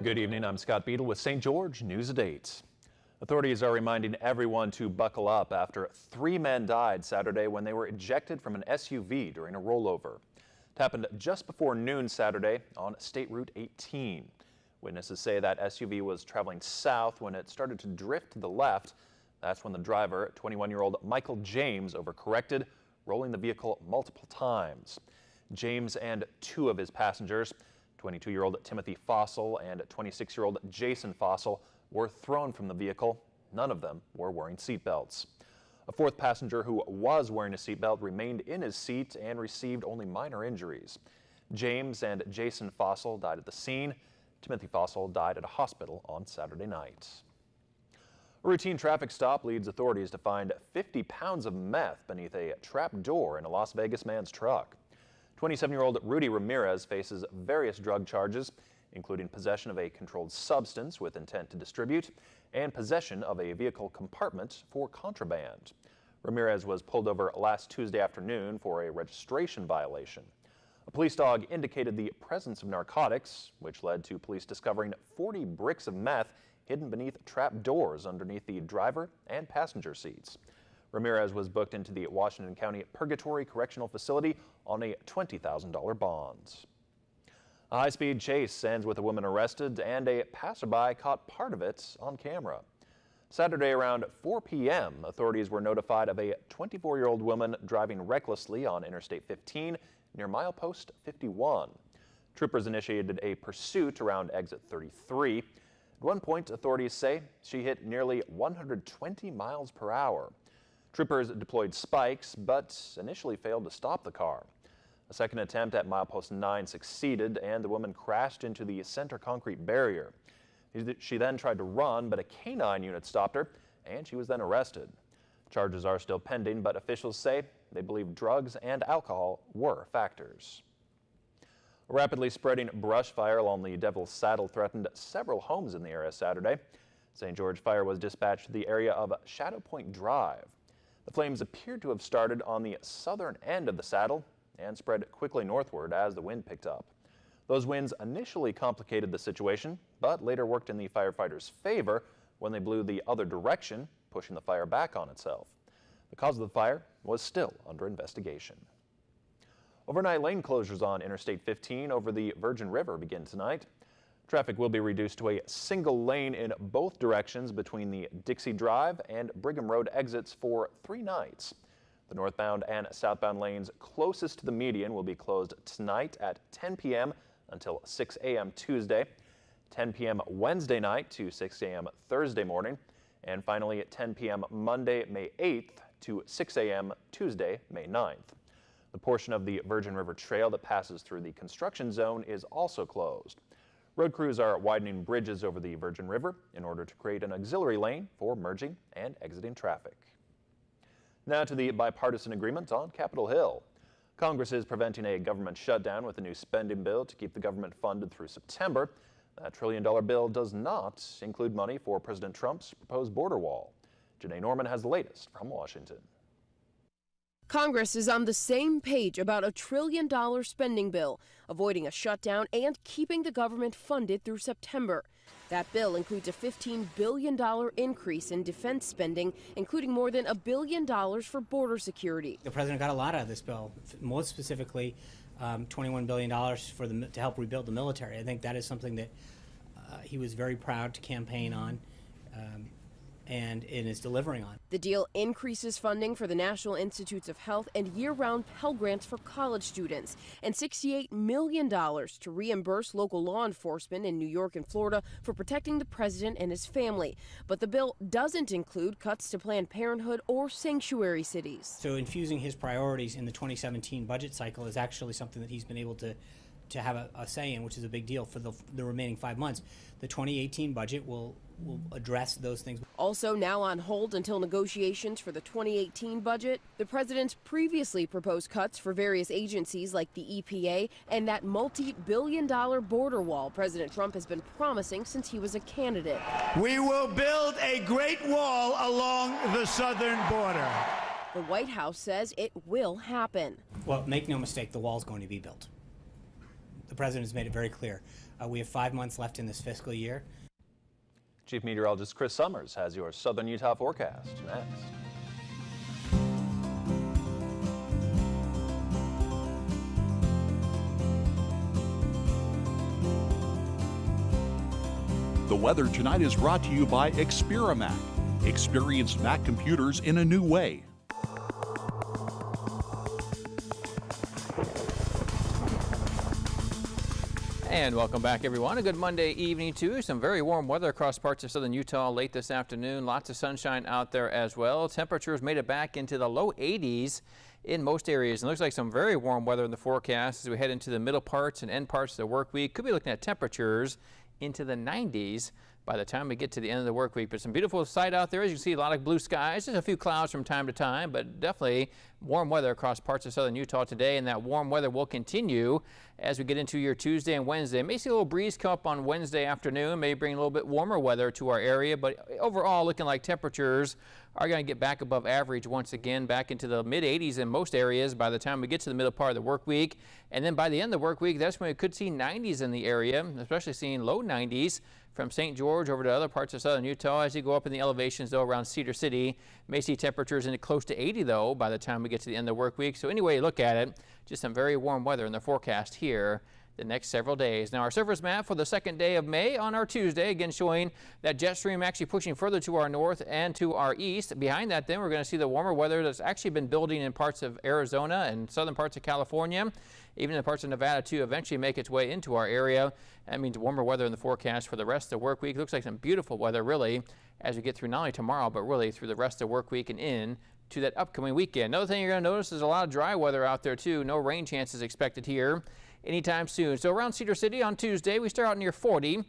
Good evening, I'm Scott Beadle with St. George News at 8. Authorities are reminding everyone to buckle up after 3 men died Saturday when they were ejected from an SUV during a rollover. It happened just before noon Saturday on State Route 18. Witnesses say that SUV was traveling south when it started to drift to the left. That's when the driver, 21-year-old Michael James, overcorrected, rolling the vehicle multiple times. James and 2 of his passengers, 22-year-old Timothy Fossil and 26-year-old Jason Fossil, were thrown from the vehicle. None of them were wearing seatbelts. A 4th passenger who was wearing a seatbelt remained in his seat and received only minor injuries. James and Jason Fossil died at the scene. Timothy Fossil died at a hospital on Saturday night. A routine traffic stop leads authorities to find 50 pounds of meth beneath a trap door in a Las Vegas man's truck. 27-year-old Rudy Ramirez faces various drug charges, including possession of a controlled substance with intent to distribute and possession of a vehicle compartment for contraband. Ramirez was pulled over last Tuesday afternoon for a registration violation. A police dog indicated the presence of narcotics, which led to police discovering 40 bricks of meth hidden beneath trap doors underneath the driver and passenger seats. Ramirez was booked into the Washington County Purgatory Correctional Facility on a $20,000 bond. A high-speed chase ends with a woman arrested and a passerby caught part of it on camera. Saturday around 4 p.m., authorities were notified of a 24-year-old woman driving recklessly on Interstate 15 near milepost 51. Troopers initiated a pursuit around exit 33. At one point, authorities say she hit nearly 120 miles per hour. Troopers deployed spikes, but initially failed to stop the car. A second attempt at milepost 9 succeeded, and the woman crashed into the center concrete barrier. She then tried to run, but a canine unit stopped her, and she was then arrested. Charges are still pending, but officials say they believe drugs and alcohol were factors. A rapidly spreading brush fire along the Devil's Saddle threatened several homes in the area Saturday. St. George Fire was dispatched to the area of Shadow Point Drive. The flames appeared to have started on the southern end of the saddle and spread quickly northward as the wind picked up. Those winds initially complicated the situation, but later worked in the firefighters' favor when they blew the other direction, pushing the fire back on itself. The cause of the fire was still under investigation. Overnight lane closures on Interstate 15 over the Virgin River begin tonight. Traffic will be reduced to a single lane in both directions between the Dixie Drive and Brigham Road exits for 3 nights. The northbound and southbound lanes closest to the median will be closed tonight at 10 p.m. until 6 a.m. Tuesday, 10 p.m. Wednesday night to 6 a.m. Thursday morning, and finally at 10 p.m. Monday, May 8th to 6 a.m. Tuesday, May 9th. The portion of the Virgin River Trail that passes through the construction zone is also closed. Road crews are widening bridges over the Virgin River in order to create an auxiliary lane for merging and exiting traffic. Now to the bipartisan agreement on Capitol Hill. Congress is preventing a government shutdown with a new spending bill to keep the government funded through September. That $1 trillion bill does not include money for President Trump's proposed border wall. Janae Norman has the latest from Washington. Congress is on the same page about a $1 trillion spending bill, avoiding a shutdown and keeping the government funded through September. That bill includes a $15 billion increase in defense spending, including more than $1 billion for border security. The president got a lot out of this bill, most specifically $21 billion to help rebuild the military. I think that is something that he was very proud to campaign on. And is delivering on. The deal increases funding for the National Institutes of Health and year-round Pell Grants for college students, and $68 million to reimburse local law enforcement in New York and Florida for protecting the president and his family. But the bill doesn't include cuts to Planned Parenthood or sanctuary cities. So infusing his priorities in the 2017 budget cycle is actually something that he's been able to have a say in, which is a big deal for the remaining 5 months. The 2018 budget will address those things. Also now on hold until negotiations for the 2018 budget, the president's previously proposed cuts for various agencies like the EPA and that multi-billion-dollar border wall President Trump has been promising since he was a candidate. We will build a great wall along the southern border. The White House says it will happen. Well, make no mistake, the wall's going to be built. the president has made it very clear. We have 5 months left in this fiscal year. Chief Meteorologist Chris Summers has your Southern Utah forecast next. The weather tonight is brought to you by Experimac. Experience Mac computers in a new way. And welcome back, everyone. A good Monday evening to you. Some very warm weather across parts of southern Utah late this afternoon. Lots of sunshine out there as well. Temperatures made it back into the low 80s in most areas. And looks like some very warm weather in the forecast as we head into the middle parts and end parts of the work week. Could be looking at temperatures into the 90s by the time we get to the end of the work week. But some beautiful sight out there. As you can see, a lot of blue skies, just a few clouds from time to time, but definitely warm weather across parts of southern Utah today, and that warm weather will continue as we get into your Tuesday and Wednesday. May see a little breeze come up on Wednesday afternoon, may bring a little bit warmer weather to our area, but overall looking like temperatures are going to get back above average once again, back into the mid 80s in most areas by the time we get to the middle part of the work week. And then by the end of the work week, that's when we could see 90s in the area, especially seeing low 90s from St. George over to other parts of southern Utah. As you go up in the elevations, though, around Cedar City, may see temperatures in close to 80, though, by the time we get to the end of the work week. So anyway you look at it, just some very warm weather in the forecast here the next several days. Now, our surface map for the second day of May on our Tuesday, again showing that jet stream actually pushing further to our north and to our east. Behind that, then, we're going to see the warmer weather that's actually been building in parts of Arizona and southern parts of California. Even in parts of Nevada, too, eventually make its way into our area. That means warmer weather in the forecast for the rest of the work week. Looks like some beautiful weather, really, as we get through not only tomorrow, but really through the rest of the work week and in to that upcoming weekend. Another thing you're going to notice is a lot of dry weather out there, too. No rain chances expected here anytime soon. So around Cedar City on Tuesday, we start out near 40.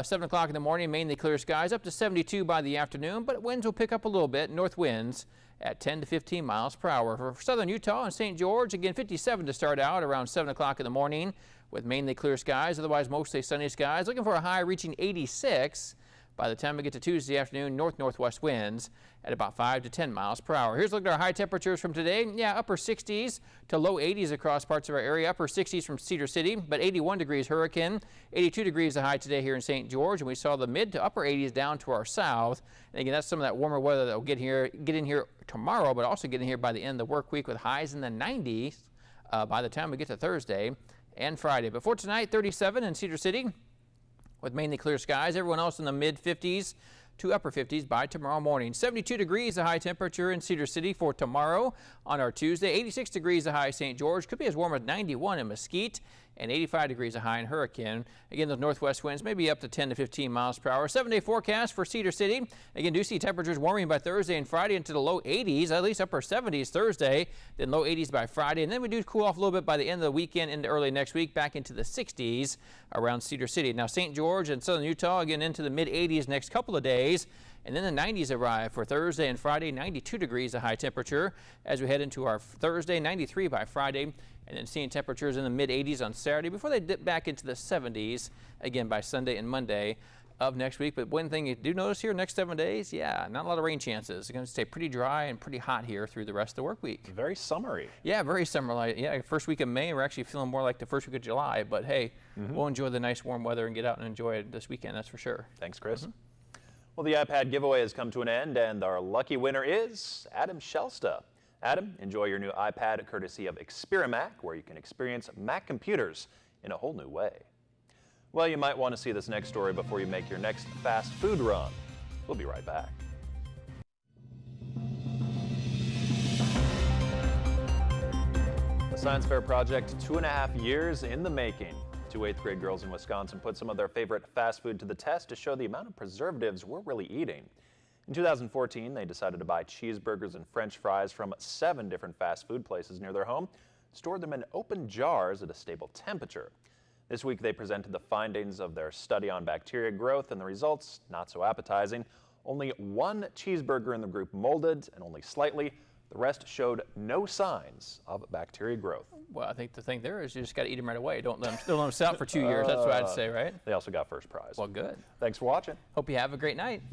7 o'clock in the morning, mainly clear skies, up to 72 by the afternoon, but winds will pick up a little bit, north winds at 10 to 15 miles per hour. For southern Utah and St. George, again 57 to start out around 7 o'clock in the morning with mainly clear skies, otherwise mostly sunny skies. Looking for a high reaching 86 by the time we get to Tuesday afternoon, north-northwest winds at about 5 to 10 miles per hour. Here's a look at our high temperatures from today. Yeah, upper 60s to low 80s across parts of our area. Upper 60s from Cedar City, but 81 degrees Hurricane. 82 degrees the high today here in St. George, and we saw the mid to upper 80s down to our south. And again, that's some of that warmer weather that will get in here tomorrow, but also get in here by the end of the work week with highs in the 90s by the time we get to Thursday and Friday. But for tonight, 37 in Cedar City, with mainly clear skies. Everyone else in the mid 50s to upper 50s by tomorrow morning. 72 degrees the high temperature in Cedar City for tomorrow on our Tuesday. 86 degrees the high St. George. Could be as warm as 91 in Mesquite. And 85 degrees a high in Hurricane. Again, those northwest winds may be up to 10 to 15 miles per hour. 7-day forecast for Cedar City. Again, do see temperatures warming by Thursday and Friday into the low 80s, at least upper 70s Thursday, then low 80s by Friday. And then we do cool off a little bit by the end of the weekend into early next week, back into the 60s around Cedar City. Now, St. George and southern Utah, again, into the mid 80s next couple of days. And then the 90s arrive for Thursday and Friday, 92 degrees a high temperature as we head into our Thursday, 93 by Friday. And then seeing temperatures in the mid 80s on Saturday before they dip back into the 70s again by Sunday and Monday of next week. But one thing you do notice here next 7 days, yeah, not a lot of rain chances. It's going to stay pretty dry and pretty hot here through the rest of the work week. Very summery. Yeah, very summer-like. Yeah, first week of May, we're actually feeling more like the first week of July. But hey, we'll enjoy the nice warm weather and get out and enjoy it this weekend, that's for sure. Thanks, Chris. Well, the iPad giveaway has come to an end, and our lucky winner is Adam Shelsta. Adam, enjoy your new iPad courtesy of Experimac, where you can experience Mac computers in a whole new way. Well, you might want to see this next story before you make your next fast food run. We'll be right back. The Science Fair project, 2.5 years in the making. Two 8th grade girls in Wisconsin put some of their favorite fast food to the test to show the amount of preservatives we're really eating. In 2014, they decided to buy cheeseburgers and French fries from 7 different fast food places near their home, stored them in open jars at a stable temperature. This week, they presented the findings of their study on bacteria growth, and the results, not so appetizing. Only 1 cheeseburger in the group molded, and only slightly. The rest showed no signs of bacteria growth. Well, I think the thing there is you just got to eat them right away. Don't let them sit out for 2 years. That's what I'd say, right? They also got first prize. Well, good. Thanks for watching. Hope you have a great night.